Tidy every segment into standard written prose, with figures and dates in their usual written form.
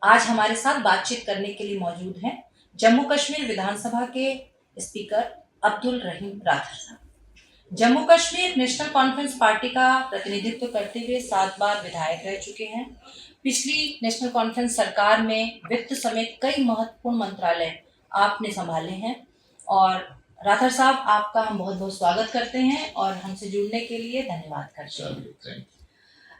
आज हमारे साथ बातचीत करने के लिए मौजूद हैं जम्मू कश्मीर विधानसभा के स्पीकर अब्दुल रहीम राठौर साहब। Jammu Kashmir national conference party का प्रतिनिधित्व करते हुए 7 बार विधायक रह चुके हैं। पिछली नेशनल कॉन्फ्रेंस सरकार में वित्त समेत कई महत्वपूर्ण मंत्रालय आपने संभाले हैं और राठौर साहब, आपका हम बहुत बहुत स्वागत करते हैं और हमसे जुड़ने के लिए धन्यवाद करते हैं।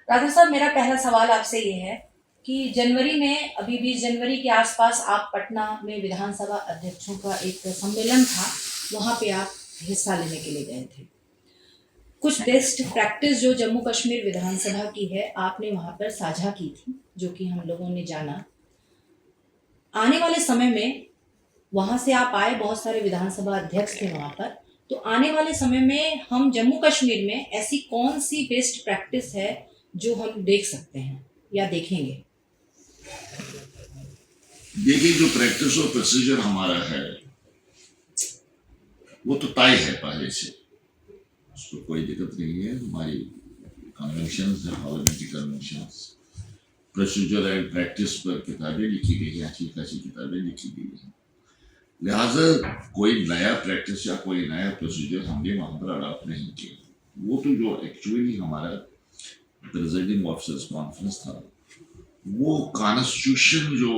राठौर साहब, मेरा पहला सवाल आपसे ये है कि जनवरी में, अभी 20 जनवरी के आसपास आप पटना में विधानसभा अध्यक्षों का एक सम्मेलन था, वहाँ पे आप हिस्सा लेने के लिए गए थे। कुछ बेस्ट प्रैक्टिस जो जम्मू कश्मीर विधानसभा की है आपने वहाँ पर साझा की थी, जो कि हम लोगों ने जाना। आने वाले समय में वहाँ से आप आए, बहुत सारे विधानसभा अध्यक्ष थे वहाँ पर, तो आने वाले समय में हम जम्मू कश्मीर में ऐसी कौन सी बेस्ट प्रैक्टिस है जो हम देख सकते हैं या देखेंगे? देखिए, जो प्रैक्टिस और प्रोसीजर हमारा है वो तो तय है पहले से, उसको कोई दिक्कत नहीं है। हमारी कन्वेंशंस है, parliamentary conventions, procedure and practice पर किताबें लिखी गई हैं, अच्छी खासी किताबें लिखी गई हैं। लिहाजा कोई नया प्रैक्टिस या कोई नया प्रोसीजर हमने वहाँ पर अडॉप्ट नहीं किया। वो तो जो एक्चुअली हमारा प्रेसिडिंग ऑफिसर्स कॉन्फ्रेंस था, वो कॉन्स्टिट्यूशन जो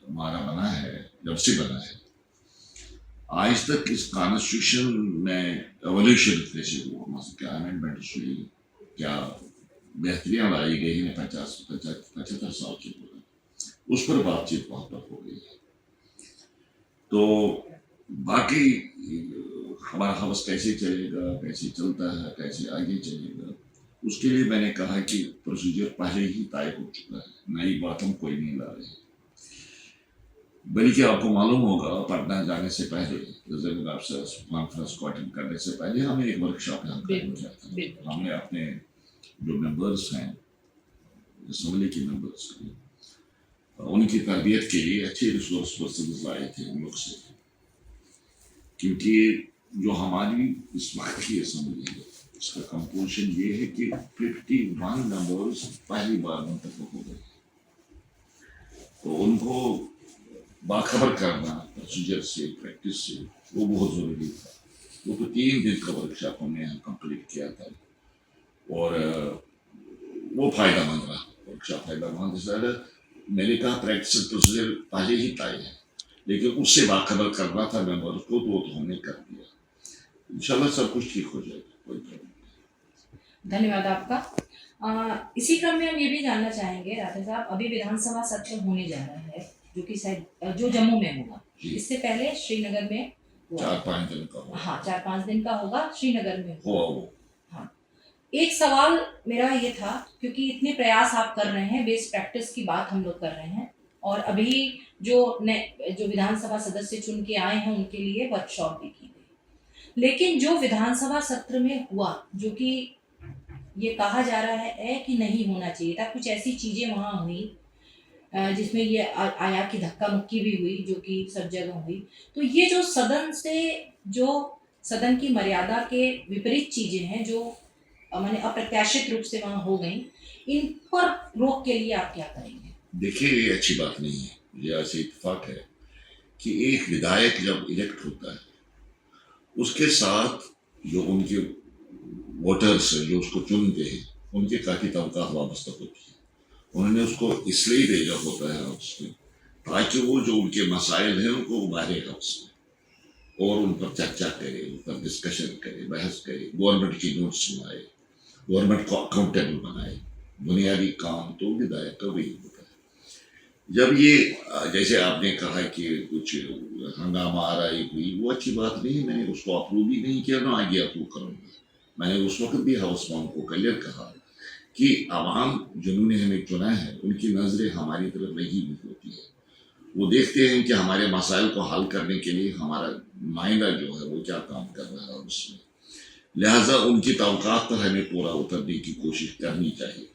हमारा बना है, जब से बना है आज तक, इस कॉन्स्टिट्यूशन में एवोल्यूशन कैसे हुआ, मतलब क्या अमेंडमेंट हुई, क्या बेहतरियां लाई गई हैं 75 साल के बाद, उस पर बातचीत वहाँ पर हो गई है। तो बाकी हमारा हाउस कैसे चलेगा, कैसे चलता है, कैसे आगे चलेगा, उसके लिए मैंने कहा कि प्रोसीजर पहले ही तय हो चुका है, नई बात हम कोई नहीं ला रहे। बल्कि आपको मालूम होगा, पटना जाने से पहले, प्रेसिडेंट ऑफिसर्स कॉन्फ्रेंस को अटेंड करने से पहले हमें एक वर्कशॉप यहाँ करना चाहता है। हमने अपने जो मेंबर्स हैं, असेंबली के मेंबर्स, उनकी तरबियत के लिए अच्छे रिसोर्स पर्सन लाए थे उन लोग से, क्योंकि जो हमारी इस वक्त की असेंबली है उसका कंपोजिशन ये है कि 51 मेंबर्स पहली बार मुंतखब हो गए, तो उनको बाखबर करना प्रोसीजर से, प्रैक्टिस से, वो बहुत ज़रूरी था। वो तो 3 दिन का वर्कशॉप हमने यहाँ कंप्लीट किया था और वो फ़ायदेमंद रहा। वर्कशॉप फ़ायदेमंद है। मैंने कहा प्रैक्टिस प्रोसीजर पहले ही तय है, लेकिन उससे बाखबर करना था मेंबर्स को, तो वो तो हमने कर दिया। इंशाल्लाह सब कुछ ठीक हो जाएगा, कोई प्रॉब्लम नहीं। धन्यवाद आपका। इसी क्रम में हम ये भी जानना चाहेंगे राठौर साहब, अभी विधानसभा सत्र होने जा रहा है जो कि शायद जो जम्मू में होगा, इससे पहले श्रीनगर में 4-5 दिन का होगा। हाँ, 4-5 दिन का होगा, श्रीनगर में हुआ वो। हाँ, एक सवाल मेरा ये था, क्योंकि इतने प्रयास आप कर रहे हैं, बेस्ट प्रैक्टिस की बात हम लोग कर रहे हैं, और अभी जो विधानसभा सदस्य चुन के आए हैं उनके लिए वर्कशॉप भी की गई, लेकिन जो विधानसभा सत्र में हुआ, जो कि ये कहा जा रहा है कि नहीं होना चाहिए था, कुछ ऐसी चीजें वहाँ हुई जिसमें ये आया कि धक्का मुक्की भी हुई, जो कि सब जगह हुई। तो ये जो सदन की मर्यादा के विपरीत चीजें हैं, जो माने अप्रत्याशित रूप से वहाँ हो गई, इन पर रोक के लिए आप क्या करेंगे? देखिए, ये अच्छी बात नहीं है। मुझे ऐसे इत्तेफाक है कि एक विधायक जब इलेक्ट होता है, उसके साथ जो उनके वोटर्स जो उसको चुनते हैं, उनके काफ़ी तवक़्क़ात वाबस्ता होती है। उन्होंने उसको इसलिए भेजा होता है उसमें, ताकि वो जो उनके मसाइल हैं उनको उभारेगा उसमें और उन पर चर्चा करे, उन पर डिस्कशन करे, बहस करे, गवर्नमेंट की नोट्स सुनाए, गवर्नमेंट को अकाउंटेबल बनाए। बुनियादी काम तो विधायक का वही होता है। जब ये जैसे आपने कहा कि कुछ हंगामा आ रही हुई, वो अच्छी बात नहीं है। मैंने उसको अप्रूव भी नहीं किया, ना आगे अप्रूव करूँगा। मैंने उस वक्त भी हाउसमैन को क्लियर कहा कि आवाम जिन्होंने हमें चुना है, उनकी नज़रें हमारी तरफ लगी हुई होती है। वो देखते हैं कि हमारे मसाइल को हल करने के लिए हमारा नुमाइंदा जो है वो क्या काम कर रहा है उसमें। लिहाजा उनकी तवक़्क़ात पर हमें पूरा उतरने की कोशिश करनी चाहिए।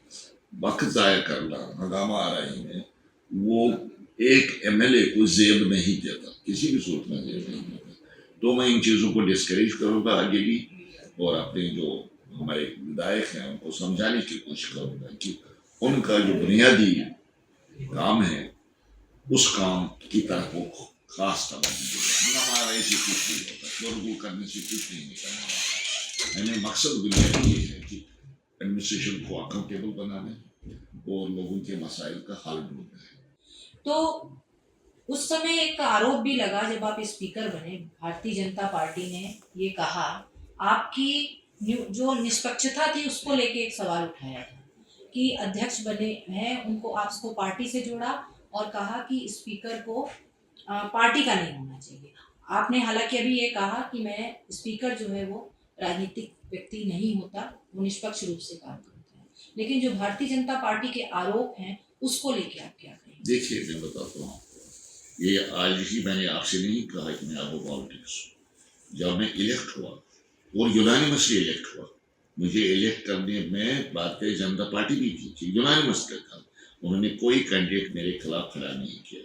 वक्त ज़ाया करना, हंगामा आ रहे हैं, वो एक MLA को ज़ेब नहीं देता, किसी भी सूरत में ज़ेब नहीं देता। तो मैं इन चीज़ों को डिस्करेज करूँगा आगे भी, और अपने जो हमारे विधायक हैं उनको समझाने की कोशिश करूँगा कि उनका जो बुनियादी काम है उस काम की तरफ वो खास तवज्जो देगा। हमारा ऐसे कुछ नहीं होता, शोरगुल करने से कुछ नहीं निकलने वाला। यानी मकसद दुनिया का ये है कि एडमिनिस्ट्रेशन को अकाउंटेबल बनाना है और लोगों के मसाइल का हल ढूंढना है। तो उस समय एक आरोप भी लगा जब आप स्पीकर बने, भारतीय जनता पार्टी ने ये कहा, आपकी जो निष्पक्षता थी उसको लेके एक सवाल उठाया था कि अध्यक्ष बने हैं उनको आपको पार्टी से जोड़ा और कहा कि स्पीकर को पार्टी का नहीं होना चाहिए। आपने हालांकि अभी ये कहा कि मैं स्पीकर जो है वो राजनीतिक व्यक्ति नहीं होता, वो निष्पक्ष रूप से काम करता है, लेकिन जो भारतीय जनता पार्टी के आरोप हैं उसको लेके आप क्या कहेंगे? देखिए, मैं बताता हूँ, ये आज ही मैंने आपसे नहीं कहा कि मैं आपको पॉलिटिक्स, जब मैं इलेक्ट हुआ और यूनानिमसली इलेक्ट हुआ, मुझे इलेक्ट करने में भारतीय जनता पार्टी भी थी, यूनानिमस था, उन्होंने कोई कैंडिडेट मेरे खिलाफ खड़ा नहीं किया।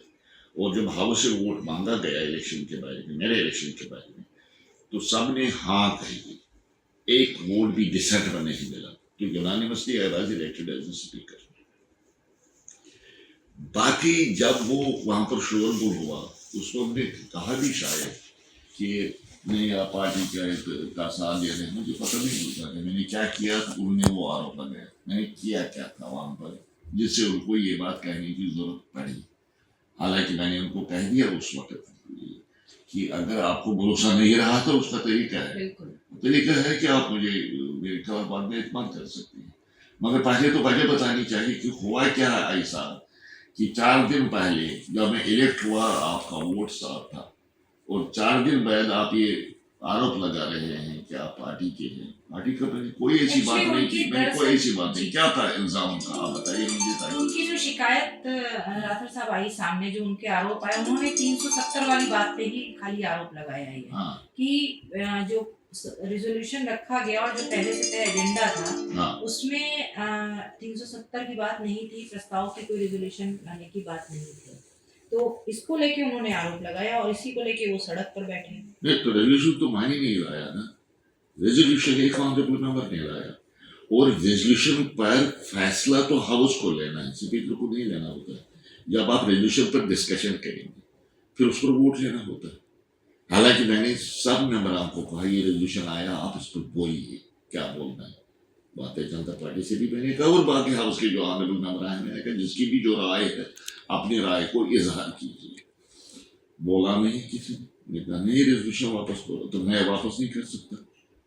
और जब हाउस से वोट मांगा गया इलेक्शन के बारे में, मेरे इलेक्शन के बारे में, तो सब ने हाँ कही, एक वोट भी डिसेंट में नहीं मिला, तो unanimously I was elected as speaker. बाकी जब वो वहां पर शोरगुल हुआ, उसको हमने कहा भी शायद कि नहीं आप पार्टी का साथ दे रहे हैं, मुझे पता नहीं होता है मैंने क्या किया, तो उन्होंने वो आरोप लगाया मैंने किया क्या था वहां पर जिससे उनको ये बात कहने की जरूरत पड़ी। हालांकि मैंने उनको कह दिया उस वक्त कि अगर आपको भरोसा नहीं रहा तो उसका तरीका है कि आप मुझे मेरे खिलाफ बाद में इत्मीनान कर सकते हैं, मगर पहले तो वजह बतानी चाहिए कि हुआ क्या ऐसा कि 4 दिन पहले जब मैं इलेक्ट हुआ आपका वोट साफ था और 4 दिन बाद आप ये आरोप लगा रहे हैं कि आप पार्टी के हैं। पार्टी का कोई ऐसी बात नहीं थी, मैंने कोई ऐसी बात नहीं, क्या था इल्जाम का आप बताइए मुझे। उनकी जो शिकायत राठौर साहब आई सामने, जो उनके आरोप आए, उन्होंने 370 वाली बात पे ही खाली आरोप लगाया है कि जो रिजोल्यूशन रखा गया और जो पहले से तय एजेंडा था उसमें 370 की बात नहीं थी, प्रस्ताव की कोई रिजोल्यूशन लाने की बात नहीं थी, तो इसको लेके उन्होंने आरोप लगाया और इसी को लेके वो सड़क पर बैठे। नहीं तो रेजोल्यूशन तो मानी नहीं लाया ना, रेजोल्यूशन एक ऑनरेबल मेंबर ने लाया और रेजोल्यूशन पर फैसला तो हाउस को लेना है, स्पीकर को नहीं लेना होता है। जब आप रेजोल्यूशन पर डिस्कशन करेंगे फिर उस पर वोट लेना होता है। हालांकि मैंने सब मेंबरों को कहा ये रेजोल्यूशन आया, आप इस पर बोलिए क्या बोलना है। भारतीय जनता पार्टी से भी मैंने कहा और बाकी हाउस के जो ऑनरेबल मेंबर हैं मैंने कहा जिसकी भी जो राय है अपनी राय को इजहार कीजिए। बोला नहीं किसी ने, कहा नहीं रेजोल्यूशन वापस करो, तो मैं वापस नहीं कर सकता,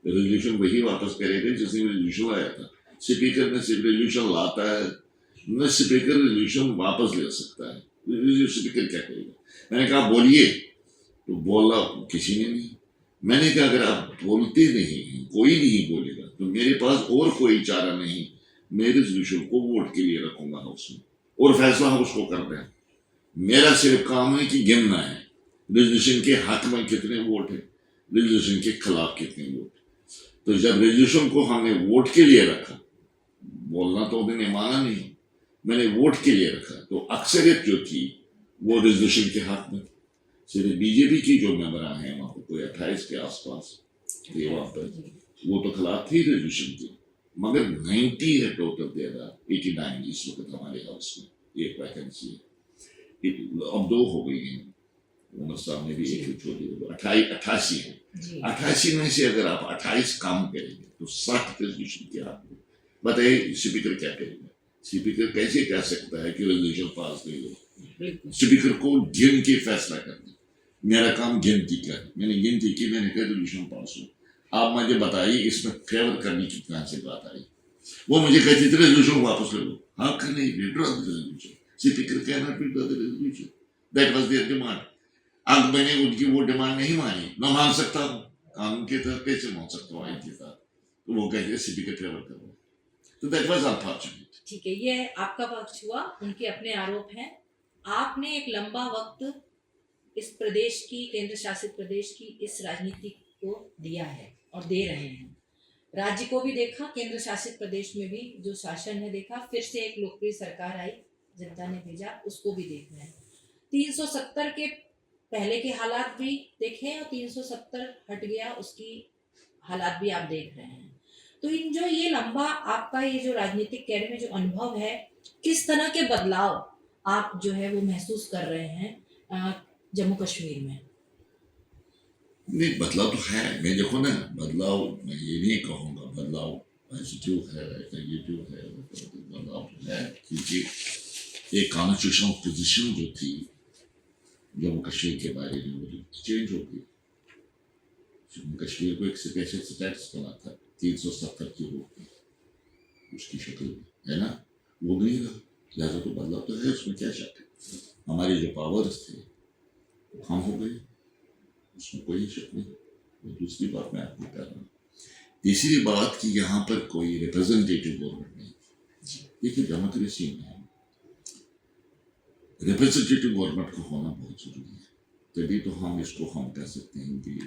रेजोल्यूशन वही वापस करेगा जिसने रेजोल्यूशन लाया था। स्पीकर ने सिर्फ रेजोल्यूशन लाता है, न स्पीकर रेजोल्यूशन वापस ले सकता है। स्पीकर क्या करेगा? मैंने कहा बोलिए, तो बोला किसी ने नहीं। मैंने कहा अगर आप बोलते नहीं, कोई नहीं बोलेगा, तो मेरे पास और कोई चारा नहीं, मैं रेजोल्यूशन को वोट के लिए रखूंगा हाउस में और फैसला हाउस को करना है। मेरा सिर्फ काम है कि गिनना है रेजोल्यूशन के हक में कितने वोट है, रेजोल्यूशन के खिलाफ कितने वोट। तो जब रेजोल्यूशन को हमने वोट के लिए रखा, बोलना तो उन्होंने माना नहीं, मैंने वोट के लिए रखा, तो अक्सरियत जो थी वो रेजोल्यूशन के हक में। सिर्फ बीजेपी की जो मेंबर हैं वहां पर कोई 28 के आसपास थे वहां पर, वो तो खिलाफ थी रेजोल्यूशन के, मगर 90 है टोटल देगा 89 इस वक्त हमारे हाउस में एक वैकेंसी है, अब 2 हो गई हैं, सामने भी एक छोटी 88 है। 88 में से अगर आप 28 काम करेंगे तो 60 रेजोल्यूशन के हाथ में। बताइए स्पीकर क्या करेगा? स्पीकर कैसे कह सकता है कि रेजोल्यूशन पास नहीं हो? स्पीकर को गिन के फैसला करना, मेरा काम गिनती का है, मैंने गिनती की, मैंने कहा रेजोल्यूशन पास हो। आप मुझे बताइए इसमें फेवर करने की कहां से बात आई? वो मुझे कहती थी रेजोल्यूशन वापस ले लो, हाँ करने withdraw the resolution, speaker can not withdraw the resolution, that was their demand. अब मैंने उनकी वो डिमांड नहीं मानी, मैं मान सकता हूँ कानून के तहत, कैसे मान सकता हूँ आइन के तहत? तो वो कहते स्पीकर फेवर कर रहा है, तो दैट वाज अनफॉर्चुनेट। ठीक है, ये आपका पक्ष हुआ, उनके अपने आरोप हैं। आपने एक लंबा वक्त इस प्रदेश की, केंद्र शासित प्रदेश की इस राजनीति को दिया है और दे रहे हैं। राज्य को भी देखा, केंद्र शासित प्रदेश में भी जो शासन है देखा, फिर से एक लोकप्रिय सरकार आई, जनता ने भेजा, उसको भी देख रहे हैं। 370 के पहले के हालात भी देखे और 370 हट गया उसकी हालात भी आप देख रहे हैं। तो इन जो ये लंबा आपका ये जो राजनीतिक कैरियर में जो अनुभव है, किस तरह के बदलाव आप जो है वो महसूस कर रहे हैं जम्मू कश्मीर में? नहीं, बदलाव तो है। मैं देखो ना, बदलाव मैं ये नहीं कहूँगा बदलाव पॉजिटिव है, नेगेटिव है। बदलाव तो है क्योंकि एक कॉन्स्टिट्यूशनल पोजीशन जो थी जम्मू कश्मीर के बारे में वो चेंज हो गई। जम्मू कश्मीर को एक स्पेशल स्टेटस बना था 370 की होगी उसकी शक्ल में, है ना, वो नहीं रहा। लिहाजा तो बदलाव तो है, उसमें क्या शक है। हमारे जो पावर्स थे वो कम हो गए, उसमें कोई शक नहीं। वो दूसरी बात मैं आपको कह रहा हूँ। तीसरी बात कि यहाँ पर कोई रिप्रेजेंटेटिव गवर्नमेंट नहीं। देखिए, डेमोक्रेसी में रिप्रेजेंटेटिव गवर्नमेंट को होना बहुत जरूरी है, तभी तो हम इसको हम कह सकते हैं कि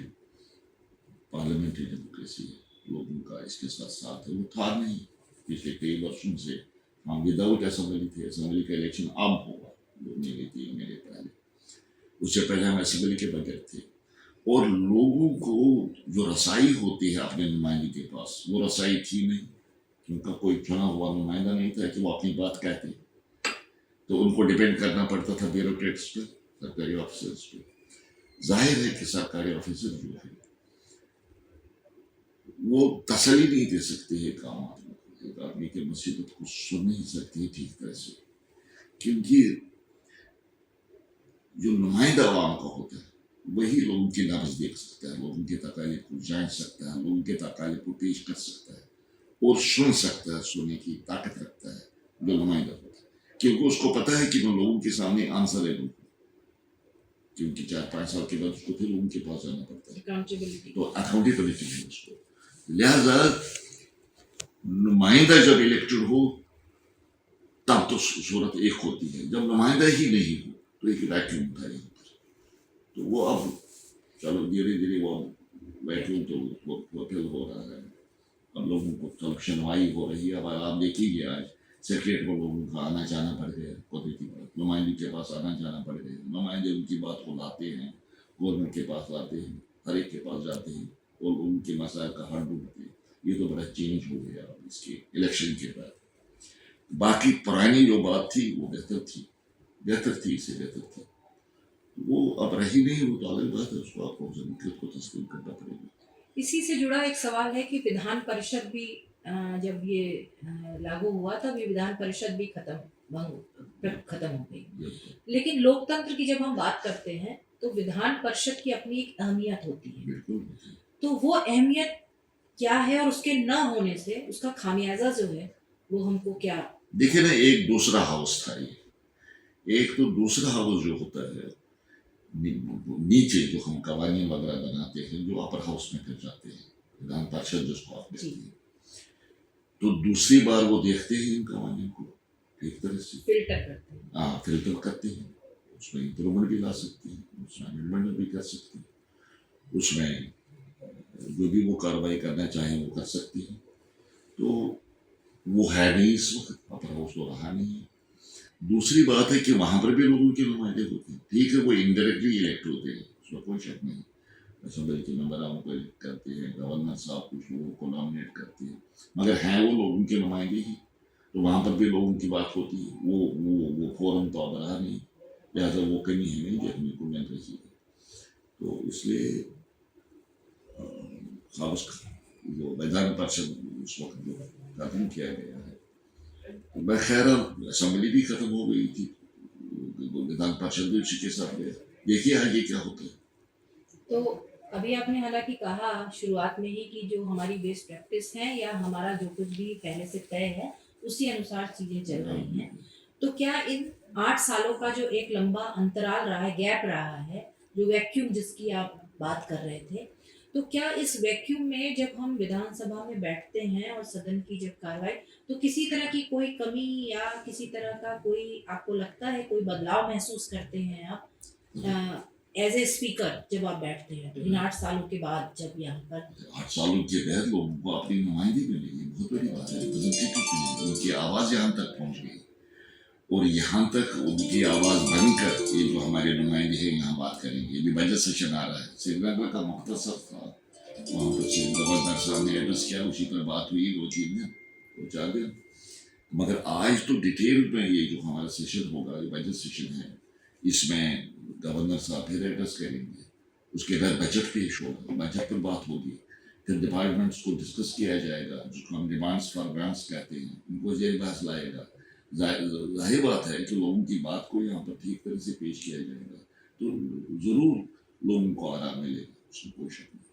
पार्लियामेंट्री डेमोक्रेसी है। लोगों का इसके साथ साथ है, वो था नहीं पिछले कई वर्षों से। हम विदाउट असेंबली थे। असेंबली का इलेक्शन अब होगा, मेरे पहले, उससे पहले हम असेंबली के बगैर थे। और लोगों को जो रसाई होती है अपने नुमाइंदे के पास, वो रसाई थी नहीं। उनका कोई चुना हुआ नुमाइंदा नहीं था कि वो अपनी बात कहते, तो उनको डिपेंड करना पड़ता था ब्यूरोक्रेट्स पे, सरकारी ऑफिसर्स पे। जाहिर है कि सरकारी ऑफिसर जो है वो तसल्ली नहीं दे सकते हैं काम आदमी को। एक आदमी की मुसीबत को सुन नहीं सकती है ठीक तरह से, क्योंकि जो नुमाइंदा आवाम का होता है वही लोगों की नब्ज देख सकता है, लोगों के तकालीफ को जान सकता है, लोगों के तकालीफ को पेश कर सकता है और सुन सकता है, सुनने की ताकत रखता है जो नुमाइंदा होता है। क्योंकि उसको पता है कि वो लोगों के सामने आंसर है उनको, क्योंकि 4-5 साल के बाद उसको फिर लोगों के पास जाना पड़ता है, तो अकाउंटेबिलिटी है उसको। लिहाजा नुमाइंदा जब इलेक्टेड हो तब तो सूरत एक होती है, जब नुमाइंदा ही नहीं हो तो एक वैक्यूम था यहाँ पर। तो वो अब चलो धीरे धीरे वो वैक्यूम तो फिल हो रहा है। अब लोगों को तलब सुनवाई हो रही है। अब आप देखिए आज सेक्रेटरी को लोगों का आना जाना पड़ गया, कुदरती बात, नुमाइंदे के पास आना जाना पड़ गया। नुमाइंदे उनकी बात को लाते हैं, गवर्नमेंट के पास लाते हैं, हर एक के पास जाते हैं और उनके मसाइल का हल ढूंढते हैं। ये तो बड़ा चेंज हो गया अब इसके इलेक्शन के बाद। बाकी पुरानी जो बात थी वो बेहतर थी, इससे बेहतर थी। वो अब रही नहीं, वो तो अलग बात है, उसको आपको जमीयत को तस्लीम करना पड़ेगा। इसी से जुड़ा एक सवाल है कि विधान परिषद भी जब ये लागू हुआ तब ये विधान परिषद भी खत्म हो गई। लेकिन लोकतंत्र की जब हम बात करते हैं तो विधान परिषद की अपनी एक अहमियत होती है। बिल्कुल। तो वो अहमियत क्या है और उसके न होने से उसका खामियाजा जो है वो हमको क्या? देखिए ना, एक दूसरा हाउस था ये। एक तो दूसरा हाउस जो होता है नीचे, जो हम कवानीन वगैरह बनाते हैं, जो अपर हाउस में फिर जाते हैं, विधान परिषद जिसको आप कहते हैं, तो दूसरी बार वो देखते हैं इन कवानीन को, एक तरह से फिल्टर करते हैं। हाँ, फिल्टर करते हैं। उसमें इंप्रूवमेंट भी ला सकते हैं, उसमें अमेंडमेंट भी कर सकते हैं, उसमें जो भी वो कार्रवाई करना चाहें वो कर सकती हैं। तो वो है नहीं इस वक्त, अपर हाउस तो रहा नहीं है। दूसरी बात है कि वहां पर भी लोगों के नुमाइंदे होते हैं। ठीक है, वो इनडायरेक्टली इलेक्ट होते हैं, उसमें कोई शक नहीं। असेंबली के मेंबरों को इलेक्ट करते हैं, गवर्नर साहब कुछ लोगों को नॉमिनेट करते हैं, मगर हैं वो लोगों के नुमाइंदे ही। तो वहां पर भी लोगों की बात होती है। वो फोरम तो अब रहा नहीं, लिहाजा वो कमी हमें देखने को मिल रही है। तो इसलिए खास जो विधान परिषद उस वक्त जो खत्म किया गया है, मैं खैर असेंबली भी खत्म हो गई थी, विधान परिषद भी उसी के साथ गया। देखिए आगे क्या होता है। तो अभी आपने हालांकि कहा शुरुआत में ही कि जो हमारी बेस्ट प्रैक्टिस है या हमारा जो कुछ भी पहले से तय है उसी अनुसार चीजें चल रही हैं। तो क्या इन 8 सालों का जो एक लंबा अंतराल रहा है, गैप रहा है, जो वैक्यूम जिसकी आप बात कर रहे थे, तो क्या इस वैक्यूम में जब हम विधानसभा में बैठते हैं और सदन की जब कार्रवाई, तो किसी तरह की कोई कमी या किसी तरह का कोई आपको लगता है कोई बदलाव महसूस करते हैं आप एज ए स्पीकर जब आप बैठते हैं तो इन 8 सालों के बाद? जब यहाँ पर 8 सालों के बाद लोगों को अपनी नुमाइंदगी मिली, ये बहुत बड़ी बात है। रिप्रेजेंटेटिव उनकी आवाज यहाँ तक पहुँच गई और यहाँ तक उनकी आवाज बनकर ये जो हमारे नुमाइंदे हैं यहाँ बात करेंगे। अभी बजट सेशन आ रहा है, श्रीनगर का मुख्तसर था, वहाँ पर गवर्नर साहब ने एड्रेस किया, उसी पर बात हुई 2-3 दिन, 2-4 दिन। मगर आज तो डिटेल में ये जो हमारा सेशन होगा, ये बजट सेशन है, इसमें गवर्नर साहब फिर एड्रेस करेंगे, उसके बाद बजट पेश होगा, बजट पर बात होगी, फिर डिपार्टमेंट्स को डिस्कस किया जाएगा, जिसको हम डिमांड्स फॉर ग्रांट्स कहते हैं, उनको जेल बहस लाएगा। जाहिर बात है कि लोगों की बात को यहाँ पर ठीक तरह से पेश किया जाएगा, तो जरूर लोगों को आराम मिलेगा, उसमें कोई शक नहीं।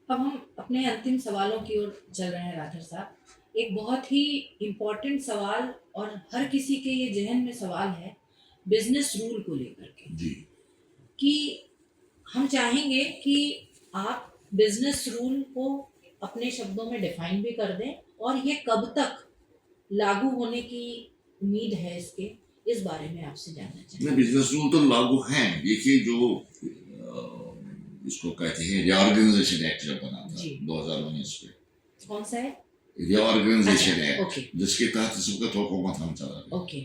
अब हम अपने अंतिम सवालों की ओर चल रहे हैं राठर साहब। एक बहुत ही इम्पोर्टेंट सवाल और हर किसी के ये जहन में सवाल है बिजनेस रूल को लेकर के, जी कि हम चाहेंगे कि आप बिजनेस रूल को अपने शब्दों में डिफाइन भी कर दें और ये कब तक लागू होने की उम्मीद है इसके, इस बारे में आपसे जानना चाहेंगे। बिजनेस रूल तो लागू हैं। देखिए जो इसको कहते हैं रिऑर्गेनाइजेशन एक्ट जब बना था जी। 2019 में, कौन सा है? रिऑर्गेनाइजेशन अच्छा, एक्ट, ओके जिसके तहत इस वक्त हुकूमत हम चला रहे हैं। ओके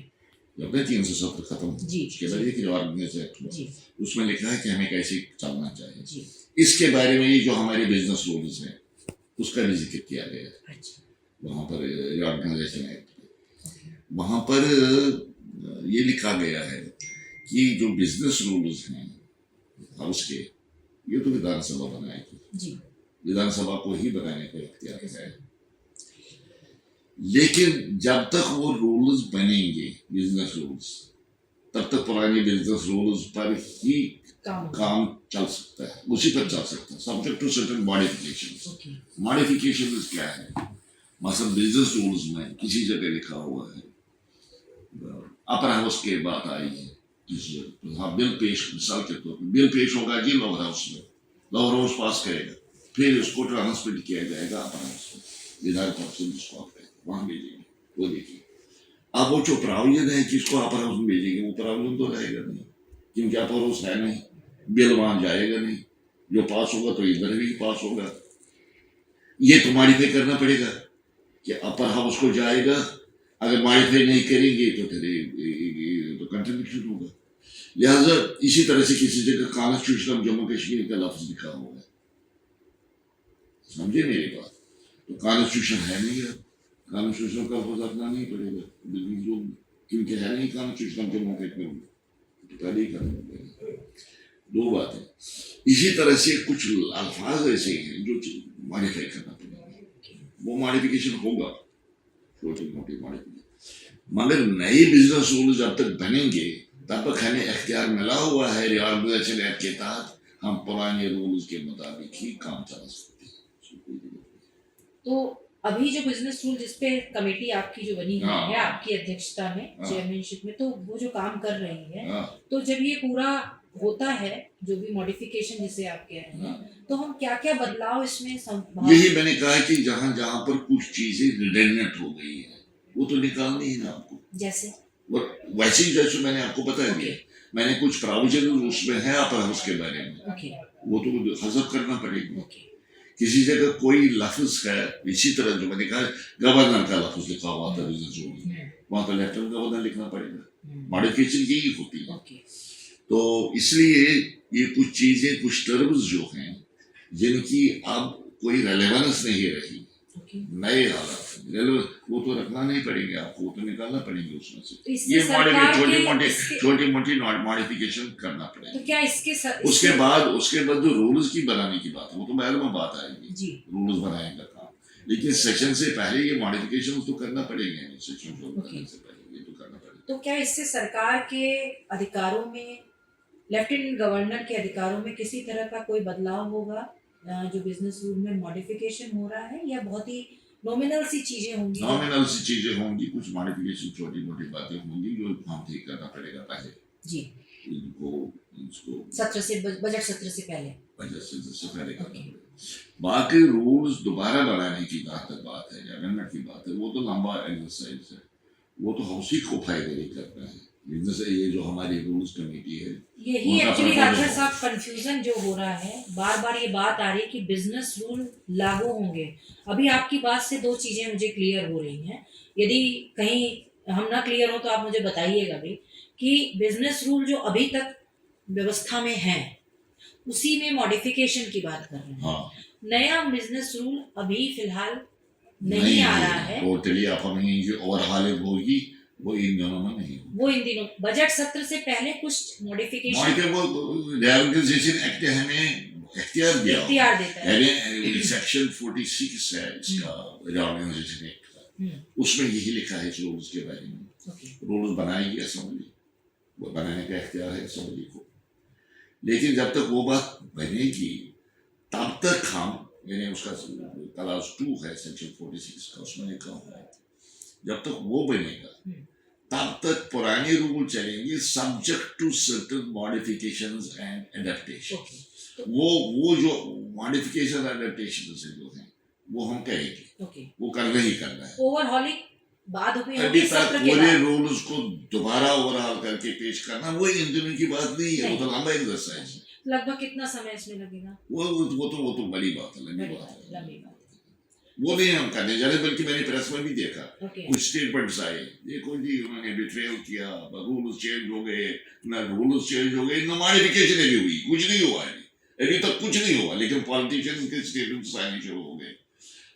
जब 370 खत्म हुआ, जी, उसके बाद एक रिऑर्गेनाइजेशन एक्ट हुआ, जी उसमें लिखा है कि हमें कैसे चलना चाहिए। जी। इसके बारे में ये जो हमारे बिजनेस रूल्स हैं उसका भी जिक्र किया गया है अच्छा वहाँ पर रिऑर्गेनाइजेशन एक्ट में। ओके वहाँ पर ये लिखा गया है कि जो बिजनेस रूल्स हैं हाउस के, ये तो विधानसभा बनाएगी, जी विधानसभा को ही बनाने का इख्तियार है, लेकिन जब तक वो रूल्स बनेंगे बिजनेस रूल्स, तब तक पुराने बिजनेस रूल्स पर ही काम चल सकता है, उसी पर चल सकता है, subject to certain modifications. Okay modifications क्या है? मतलब बिजनेस रूल्स में किसी जगह लिखा हुआ है अपर हाउस के बात आई है, हाँ बिल पेश, मिसाल के तौर पर बिल पेश होगा जी लोअर हाउस में, लोअर हाउस पास करेगा, फिर उसको ट्रांसमिट किया जाएगा अपर हाउस में, विधायक परिषद जिसको आप कहते हैं वहाँ भेजेंगे, वो देखिए। अब वो जो प्रावधान है कि इसको अपर हाउस में भेजेंगे, वो प्रावधान तो रहेगा नहीं, क्योंकि अपर हाउस है नहीं, बिल वहाँ जाएगा नहीं, जो पास होगा तो इधर भी पास होगा। ये तो मॉडिफाई करना पड़ेगा कि अपर हाउस को जाएगा, अगर मॉडिफाई नहीं करेंगे तो फिर तो कंट्रीब्यूशन होगा। लिहाजा इसी तरह से किसी जगह कॉन्स्टिट्यूशन ऑफ जम्मू कश्मीर का लफ्ज लिखा हुआ है, समझे मेरी बात, तो कॉन्स्टिट्यूशन है नहीं, है कॉन्स्टिट्यूशन का लफ्ज अपना नहीं पड़ेगा, क्योंकि है नहीं कॉन्स्टिट्यूशन ऑफ जम्मू कश्मीर में, तो पहले ही करना पड़ेगा। दो बातें, इसी तरह से कुछ अल्फाज ऐसे हैं जो मॉडिफाई करना पड़ेगा, वो मॉडिफिकेशन होगा, छोटी मोटी मॉडिफिकेशन, मगर नए बिजनेस रूल जब तक बनेंगे तब तक हमें इख्तियार मिला हुआ है रिऑर्गेनाइजेशन एक्ट के तहत, हम पुराने रूल्स के मुताबिक ही काम चला सकते हैं। तो अभी जो बिजनेस रूल जिसपे कमेटी आपकी जो बनी हुई है आपकी अध्यक्षता में, चेयरमैनशिप में, तो वो जो काम कर रही है, तो जब ये पूरा होता है जो भी मॉडिफिकेशन जिसे आप कह रहे हैं, तो हम क्या क्या बदलाव इसमें संभव? यही मैंने कहा कि जहाँ जहाँ पर कुछ चीजें रिडेंडेंट हो गई है वो तो निकालनी है ना आपको, जैसे वैसे ही जैसे मैंने आपको बता दिया, मैंने कुछ प्रावधान उसमें है अपर हाउस के बारे में, वो तो हजफ करना पड़ेगा। किसी जगह कोई लफ्ज है, इसी तरह जो मैंने कहा गवर्नर का लफ्ज लिखा हुआ था बिजनेस रूल में, वहाँ पर लेफ्टिनेंट गवर्नर लिखना पड़ेगा, मॉडिफिकेशन यही होती है। तो इसलिए ये कुछ चीजें, कुछ टर्म्स जो हैं जिनकी अब कोई रेलेवेंस नहीं रही, नए हालात वो तो रखना नहीं पड़ेंगे आपको, वो तो निकालना पड़ेंगे उसमें से, ये छोटी मोटी मॉडिफिकेशन करना पड़ेगा। तो क्या उसके बाद जो रूल्स की बनाने की बात है वो तो बाद में बात आएगी, रूल्स बनाएगा काम, लेकिन सेक्शन से पहले ये मॉडिफिकेशन तो करना पड़ेगा, सेक्शन करने से पहले ये तो करना पड़ेगा। तो क्या इससे सरकार के अधिकारों में, लेफ्टिनेंट गवर्नर के अधिकारों में किसी तरह का कोई बदलाव होगा जो बिजनेस रूल में मॉडिफिकेशन हो रहा है, या बहुत ही नॉमिनल सी चीजें होंगी? नॉमिनल सी चीजें होंगी, कुछ मॉडिफिकेशन छोटी मोटी बातें होंगी जो हम ठीक करना पड़ेगा पहले जी, इसको सत्र से, बजट सत्र से पहले, करना पड़ेगा। बाकी रूल्स दोबारा बनाने की जहाँ तक बात है, अमेंडमेंट की बात है, वो तो लंबा एक्सरसाइज है, वो तो हाउस ही को फायदे नहीं करना है। जैसे ये जो हमारी रूल्स कमेटी है, यही एक्चुअली राठर साहब कंफ्यूजन जो हो रहा है, बार बार ये बात आ रही है कि बिजनेस रूल लागू होंगे। अभी आपकी बात से दो चीजें मुझे क्लियर हो रही हैं, यदि कहीं हम ना क्लियर हो तो आप मुझे बताइएगा भी, कि बिजनेस रूल जो अभी तक व्यवस्था में है उसी में मॉडिफिकेशन की बात कर रहे हैं। नया बिजनेस रूल अभी फिलहाल नहीं आ रहा है, टोटली अपॉइंटमेंट की ओवरहॉलिंग होगी, वो इन दिनों में नहीं होगी। वो इन दिनों बजट सत्र से पहले कुछ मॉडिफिकेशन वो रिओर्गनाइजेशन एक्ट हमें इख्तियार देता है, यानी सेक्शन 46 है इसका रिओर्गनाइजेशन एक्ट का, उसमें यही लिखा है इस रूल्स के बारे में। रूल्स बनाएगी असेंबली, वो बनाने का इख्तियार है असेंबली को, लेकिन जब तक वो बात बनेगी तब तक हम, यानी उसका क्लास 2 है सेक्शन 46 का, उसमें लिखा हुआ है जब तक वो बनेगा तब तक पुराने रूल चलेंगे, subject to certain modifications and adaptation. वो जो मॉडिफिकेशन एडेप्टेशन जो है वो हम करेंगे, वो करना ही करना है। ओवरहॉलिंग बाद अभी तक पूरे रूल्स को दोबारा ओवरहॉल करके पेश करना वो इन दिनों की बात नहीं है, वो तो लंबा एक्सरसाइज है। लगभग कितना समय इसमें लगेगा? वो तो बड़ी बात है, लंबी बात है, वो नहीं हम करने जा रहे, बल्कि मैंने प्रेस में भी देखा कुछ स्टेटमेंट्स आए, देखो जी उन्होंने बिट्रेयल किया, रूल्स चेंज हो गए, ना रूल्स चेंज हो गए, ना मॉडिफिकेशन अभी हुई, कुछ नहीं हुआ है अभी तक, कुछ नहीं हुआ, लेकिन पॉलिटिशियंस के स्टेटमेंट्स आने शुरू हो गए।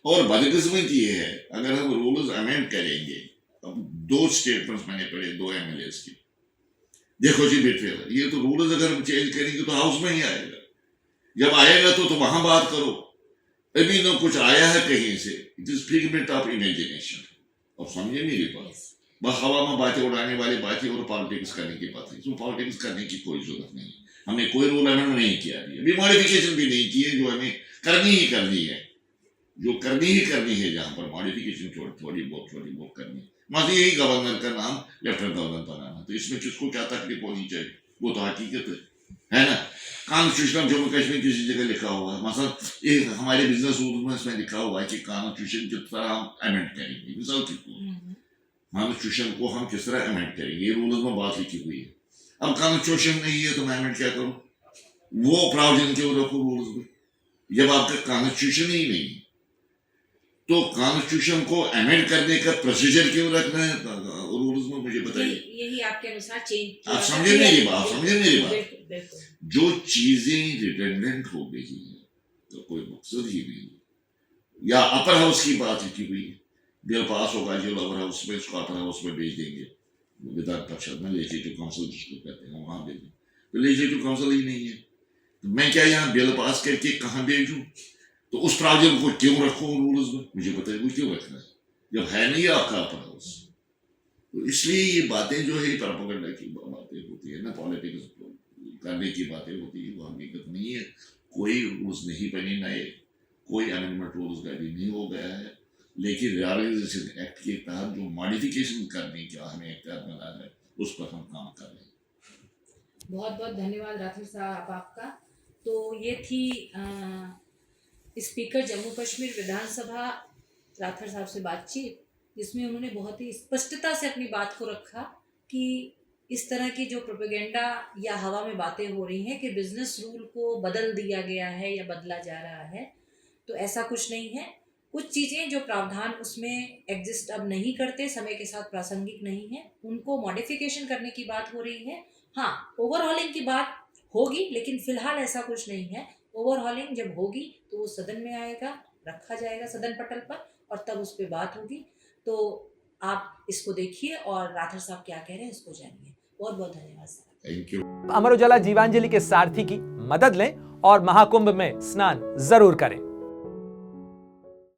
और बदकिस्मत ये है, अगर हम रूल्स अमेंड करेंगे, अब 2 स्टेटमेंट्स मैंने पढ़े 2 MLAs की, देखो जी बिट्रेयल, ये तो रूल्स अगर हम चेंज करेंगे तो हाउस में ही आएगा, जब आएगा तो वहां बात करो, अभी ना कुछ आया है कहीं से, it is figment of imagination. और समझे मेरी बात, बस हवा में बातें उड़ाने वाली बातें और पॉलिटिक्स करने की बात है, इसमें पॉलिटिक्स करने की कोई जरूरत नहीं। हमने कोई रूल अमेंड नहीं किया, अभी मॉडिफिकेशन भी नहीं किए, जो हमें करनी ही करनी है, जो करनी ही करनी है, जहां पर मॉडिफिकेशन थोड़ी बहुत करनी है, मतलब यही गवर्नर का नाम लेफ्टिनेंट गवर्नर बनाना, तो इसमें किसको क्या तकलीफ होनी चाहिए, वो तो हकीकत है ना। कॉन्स्टिट्यूशन जम्मू कश्मीर किसी जगह लिखा हुआ है, मतलब एक हमारे बिजनेस रूल में इसमें लिखा हुआ है कि कॉन्स्टिट्यूशन किस तरह हम अमेंड करेंगे, मिसाल की कॉन्स्टिट्यूशन को हम किस तरह अमेंड करेंगे, ये रूल्स में बात लिखी हुई है। अब कॉन्स्टिट्यूशन नहीं है तो मैं अमेंड क्या करूं, वो प्रावधान क्यों रखो रूल्स में, जब आपका कॉन्स्टिट्यूशन ही नहीं तो कॉन्स्टिट्यूशन को अमेंड करने का प्रोसीजर क्यों रखना है रूल्स में, मुझे बताइए। यही आपके अनुसार चेंज, आप समझे मेरी बात, जो चीजें रिडंडेंट हो गई है तो कोई मकसद ही नहीं, या अपर हाउस की बात की हुई, बिल पास होगा जो लोअर हाउस में, उसको अपर हाउस में भेज देंगे, विधान परिषद में लेजिस्लेटिव काउंसिल जिसको कहते हैं वहां भेजें, तो लेजिस्लेटिव काउंसिल ही नहीं है, तो मैं क्या यहाँ बिल पास करके कहाँ भेजूं, तो उस प्रावधान को क्यों रखो रूल्स में, मुझे बताइए वो क्यों रखना है जब है नहीं आपका अपर हाउस। तो इसलिए ये बातें जो है प्रोपेगेंडा की बातें होती है ना, पॉलिटिक्स करने की बातें होती है, वो हकीकत नहीं है। कोई रूल्स नहीं बने नए, कोई अमेंडमेंट रूल्स का भी नहीं हो गया है, लेकिन रिओर्गनाइजेशन एक्ट के तहत जो मॉडिफिकेशन करने का हमें इख्तियार मिला है उस पर हम काम कर रहे हैं। बहुत बहुत धन्यवाद राठौर साहब आपका। तो ये थी स्पीकर जम्मू कश्मीर विधानसभा राठौर साहब से बातचीत, जिसमें उन्होंने बहुत ही स्पष्टता से अपनी बात को रखा कि इस तरह की जो प्रोपेगेंडा या हवा में बातें हो रही हैं कि बिजनेस रूल को बदल दिया गया है या बदला जा रहा है, तो ऐसा कुछ नहीं है। कुछ चीज़ें जो प्रावधान उसमें एग्जिस्ट अब नहीं करते, समय के साथ प्रासंगिक नहीं है, उनको मॉडिफिकेशन करने की बात हो रही है। हाँ, ओवरहॉलिंग की बात होगी, लेकिन फिलहाल ऐसा कुछ नहीं है। ओवरहॉलिंग जब होगी तो वो सदन में आएगा, रखा जाएगा सदन पटल पर, और तब उस पर बात होगी। तो आप इसको देखिए और राठौर साहब क्या कह रहे हैं इसको जानिए। बहुत बहुत धन्यवाद साहब। Thank you. अमर उजाला जीवांजलि के सारथी की मदद लें और महाकुंभ में स्नान जरूर करें।